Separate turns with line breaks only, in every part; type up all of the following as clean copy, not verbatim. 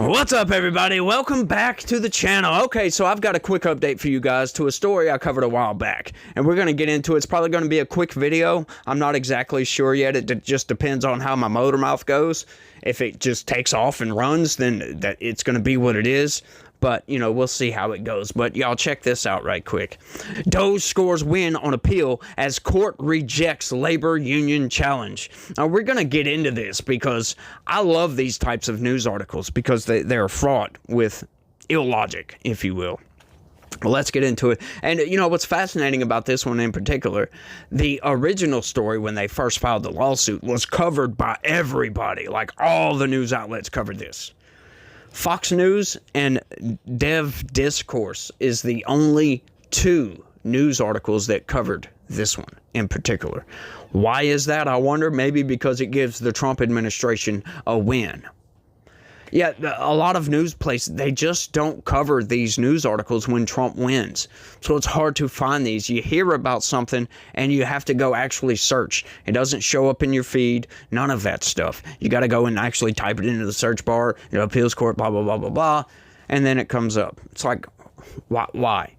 What's up, everybody? Welcome back to the channel. Okay, so I've got a quick update for you guys to a story I covered a while back, and we're going to get into it. It's probably going to be a quick video. I'm not exactly sure yet. It just depends on how my motor mouth goes. If it just takes off and runs, then it's going to be what it is. But, you know, we'll see how it goes. But y'all check this out right quick. Doge scores win on appeal as court rejects labor union challenge. Now, we're going to get into this because I love these types of news articles because they're fraught with illogic, if you will. Well, let's get into it. And, you know, what's fascinating about this one in particular, the original story when they first filed the lawsuit was covered by everybody. Like, all the news outlets covered this. Fox News and Dev Discourse is the only two news articles that covered this one in particular. Why is that? I wonder. Maybe because it gives the Trump administration a win. Yeah, a lot of news places, they just don't cover these news articles when Trump wins. So it's hard to find these. You hear about something and you have to go actually search. It doesn't show up in your feed, none of that stuff. You got to go and actually type it into the search bar, you know, appeals court, blah, blah, blah, blah, blah, and then it comes up. It's like, why?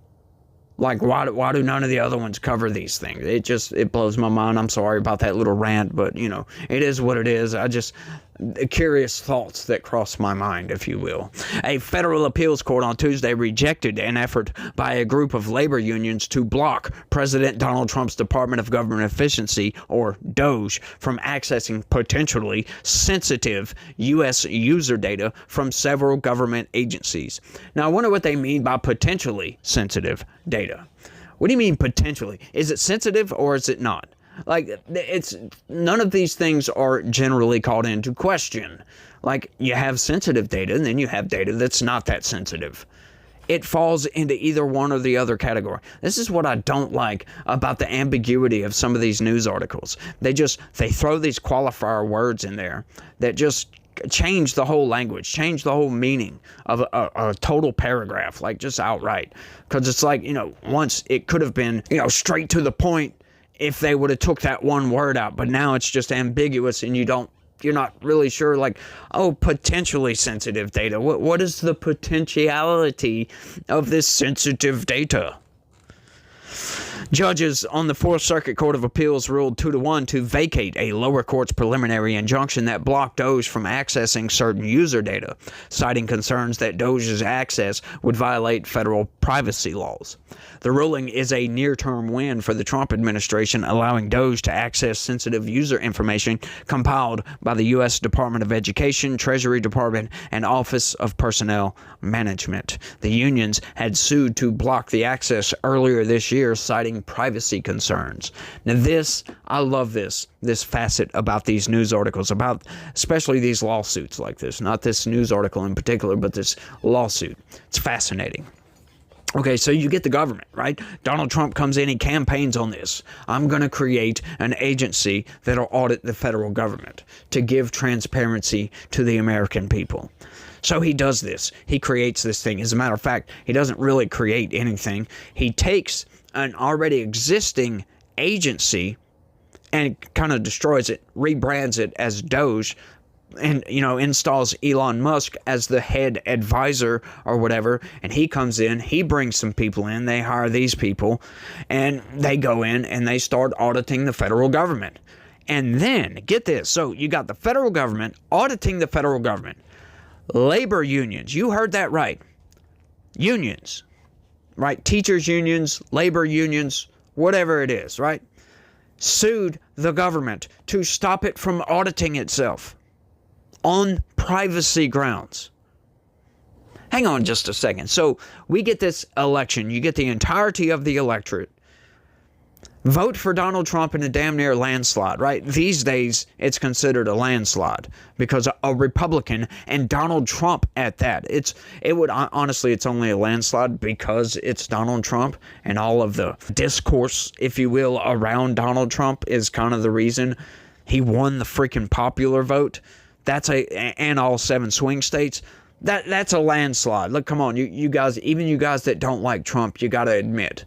Like, why do none of the other ones cover these things? It blows my mind. I'm sorry about that little rant, but, you know, it is what it is. Curious thoughts that cross my mind, if you will. A federal appeals court on Tuesday rejected an effort by a group of labor unions to block President Donald Trump's Department of Government Efficiency, or DOGE, from accessing potentially sensitive U.S. user data from several government agencies. Now, I wonder what they mean by potentially sensitive data. What do you mean potentially? Is it sensitive or is it not? Like, it's none of these things are generally called into question. Like, you have sensitive data and then you have data that's not that sensitive. It falls into either one or the other category. This is what I don't like about the ambiguity of some of these news articles. They throw these qualifier words in there that just change the whole language, change the whole meaning of a total paragraph, like just outright. Because it's like, you know, once it could have been, you know, straight to the point if they would have took that one word out, but now it's just ambiguous and you're not really sure, like, oh, potentially sensitive data. What is the potentiality of this sensitive data? Judges on the Fourth Circuit Court of Appeals ruled 2-1 to vacate a lower court's preliminary injunction that blocked DOGE from accessing certain user data, citing concerns that DOGE's access would violate federal privacy laws. The ruling is a near-term win for the Trump administration, allowing DOGE to access sensitive user information compiled by the U.S. Department of Education, Treasury Department, and Office of Personnel Management. The unions had sued to block the access earlier this year, citing privacy concerns. Now I love this facet about these news articles, about especially these lawsuits like this. Not this news article in particular, but this lawsuit. It's fascinating. Okay, so you get the government, right? Donald Trump comes in, he campaigns on this. I'm going to create an agency that'll audit the federal government to give transparency to the American people. So he does this. He creates this thing. As a matter of fact, he doesn't really create anything. He takes an already existing agency and kind of destroys it, rebrands it as DOGE, and, you know, installs Elon Musk as the head advisor or whatever, and he comes in, he brings some people in, they hire these people, and they go in and they start auditing the federal government. And then, get this, so you got the federal government auditing the federal government. Labor unions, you heard that right. Unions, right? Teachers unions, labor unions, whatever it is, right? Sued the government to stop it from auditing itself on privacy grounds. Hang on just a second. So we get this election. You get the entirety of the electorate. Vote for Donald Trump in a damn near landslide, right? These days, it's considered a landslide because a Republican and Donald Trump at that. Honestly, it's only a landslide because it's Donald Trump, and all of the discourse, if you will, around Donald Trump is kind of the reason he won the freaking popular vote. And all 7 swing states. That's a landslide. Look, come on, you guys, even you guys that don't like Trump, you got to admit,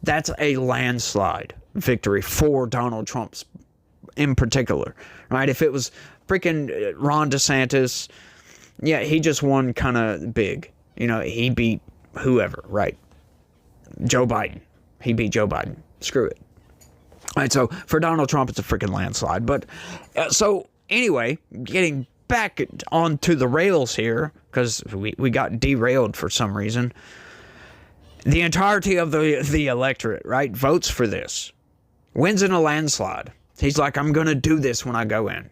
that's a landslide victory for Donald Trump in particular, right? If it was freaking Ron DeSantis, Yeah, he just won kind of big. You know, he beat whoever, right? Joe Biden. He beat Joe Biden. Screw it. All right, so for Donald Trump, it's a freaking landslide. But so anyway, getting back onto the rails here, because we got derailed for some reason. The entirety of the electorate, right, votes for this. Wins in a landslide. He's like, I'm going to do this when I go in.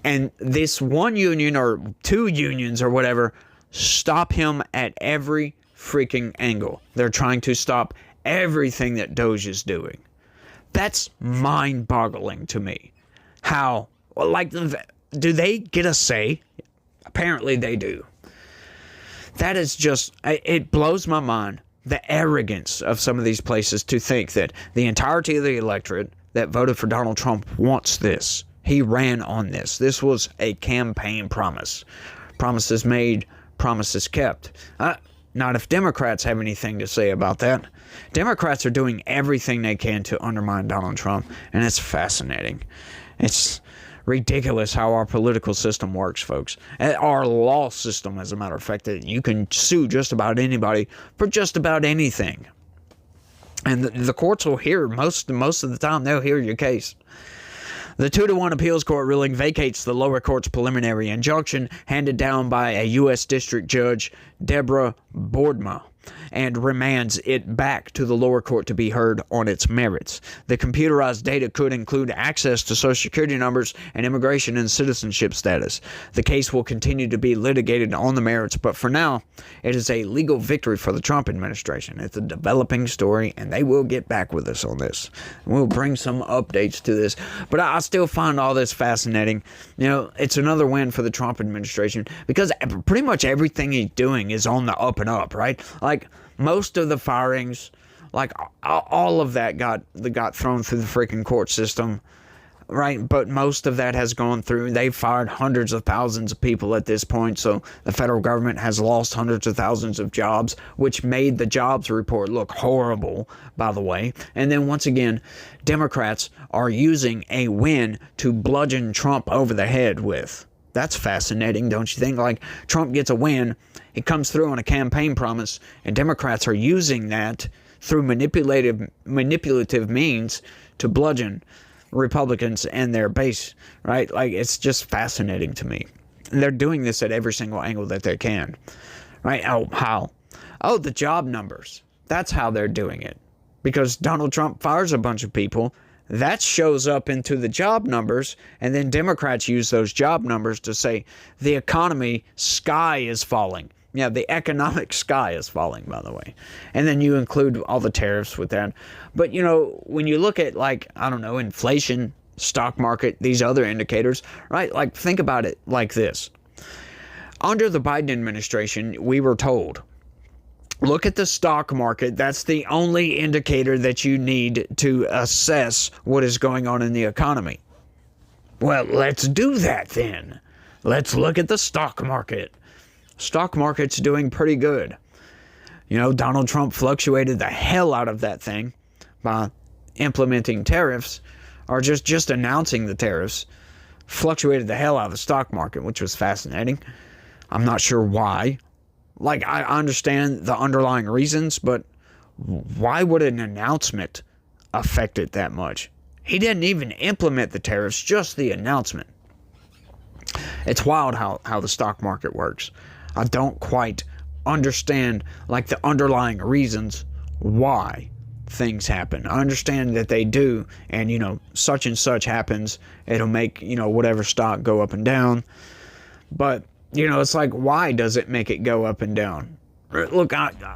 And this one union or two unions or whatever stop him at every freaking angle. They're trying to stop everything that Doge is doing. That's mind-boggling to me. How, like, do they get a say? Apparently they do. That is just, it blows my mind, the arrogance of some of these places to think that the entirety of the electorate that voted for Donald Trump wants this. He ran on this. This was a campaign promise. Promises made, promises kept. Not if Democrats have anything to say about that. Democrats are doing everything they can to undermine Donald Trump, and it's fascinating. It's ridiculous how our political system works, folks. Our law system, as a matter of fact, that you can sue just about anybody for just about anything. And the courts will hear, most of the time, they'll hear your case. The 2-1 appeals court ruling vacates the lower court's preliminary injunction handed down by a U.S. District Judge, Deborah Boardma, and remands it back to the lower court to be heard on its merits. The computerized data could include access to Social Security numbers and immigration and citizenship status. The case will continue to be litigated on the merits, but for now, it is a legal victory for the Trump administration. It's a developing story, and they will get back with us on this. We'll bring some updates to this, but I still find all this fascinating. You know, it's another win for the Trump administration because pretty much everything he's doing is on the up and up, right? Like, most of the firings, like all of that got thrown through the freaking court system, right? But most of that has gone through. They've fired hundreds of thousands of people at this point, so the federal government has lost hundreds of thousands of jobs, which made the jobs report look horrible, by the way. And then once again, Democrats are using a win to bludgeon Trump over the head with. That's fascinating, don't you think? Like, Trump gets a win, he comes through on a campaign promise, and Democrats are using that through manipulative means to bludgeon Republicans and their base, right? Like, it's just fascinating to me. And they're doing this at every single angle that they can, right? Oh, how? Oh, the job numbers. That's how they're doing it. Because Donald Trump fires a bunch of people, that shows up into the job numbers, and then Democrats use those job numbers to say the economy sky is falling. Yeah, the economic sky is falling, by the way. And then you include all the tariffs with that. But, you know, when you look at, like, I don't know, inflation, stock market, these other indicators, right? Like, think about it like this. Under the Biden administration, we were told, look at the stock market. That's the only indicator that you need to assess what is going on in the economy. Well, let's do that then. Let's look at the stock market. Stock market's doing pretty good. You know, Donald Trump fluctuated the hell out of that thing by implementing tariffs, or just announcing the tariffs. Fluctuated the hell out of the stock market, which was fascinating. I'm not sure why. Like, I understand the underlying reasons, but why would an announcement affect it that much? He didn't even implement the tariffs, just the announcement. It's wild how the stock market works. I don't quite understand, like, the underlying reasons why things happen. I understand that they do, and, you know, such and such happens. It'll make, you know, whatever stock go up and down. But, you know, it's like, why does it make it go up and down? Look,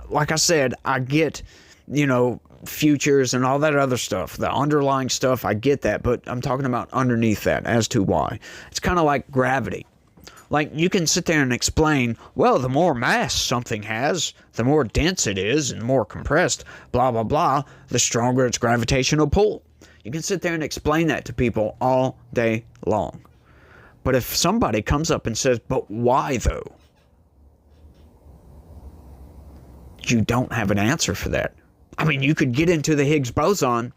like I said, I get, you know, futures and all that other stuff. The underlying stuff, I get that. But I'm talking about underneath that as to why. It's kind of like gravity. Like, you can sit there and explain, well, the more mass something has, the more dense it is and more compressed, blah, blah, blah, the stronger its gravitational pull. You can sit there and explain that to people all day long. But if somebody comes up and says, but why though? You don't have an answer for that. I mean, you could get into the Higgs boson,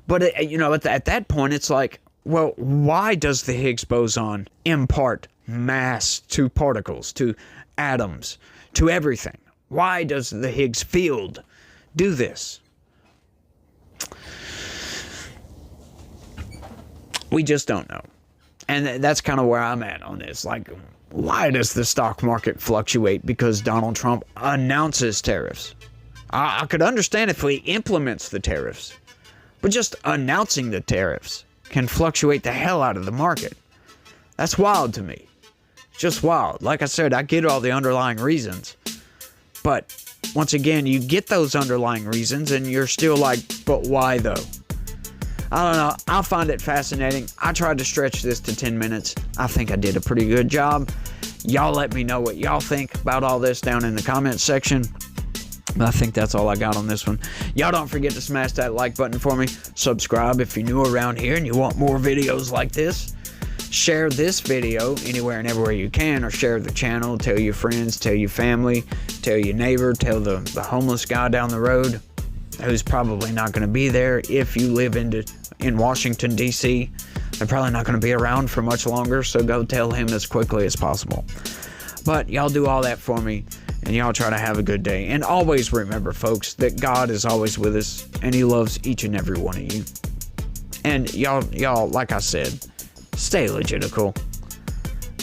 but, you know, at that point, it's like, well, why does the Higgs boson impart mass to particles, to atoms, to everything? Why does the Higgs field do this? We just don't know. And that's kind of where I'm at on this. Like, why does the stock market fluctuate? Because Donald Trump announces tariffs. I could understand if he implements the tariffs, but just announcing the tariffs can fluctuate the hell out of the market. That's wild to me. Just wild. Like I said, I get all the underlying reasons. But once again, you get those underlying reasons and you're still like, but why though? I don't know. I find it fascinating. I tried to stretch this to 10 minutes. I think I did a pretty good job. Y'all let me know what y'all think about all this down in the comments section. I think that's all I got on this one. Y'all don't forget to smash that like button for me. Subscribe if you're new around here and you want more videos like this. Share this video anywhere and everywhere you can, or share the channel. Tell your friends, tell your family, tell your neighbor, tell the homeless guy down the road who's probably not going to be there if you live in Washington, D.C. They're probably not going to be around for much longer, so go tell him as quickly as possible. But y'all do all that for me, and y'all try to have a good day. And always remember, folks, that God is always with us, and He loves each and every one of you. And y'all, like I said, stay logical.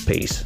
Peace.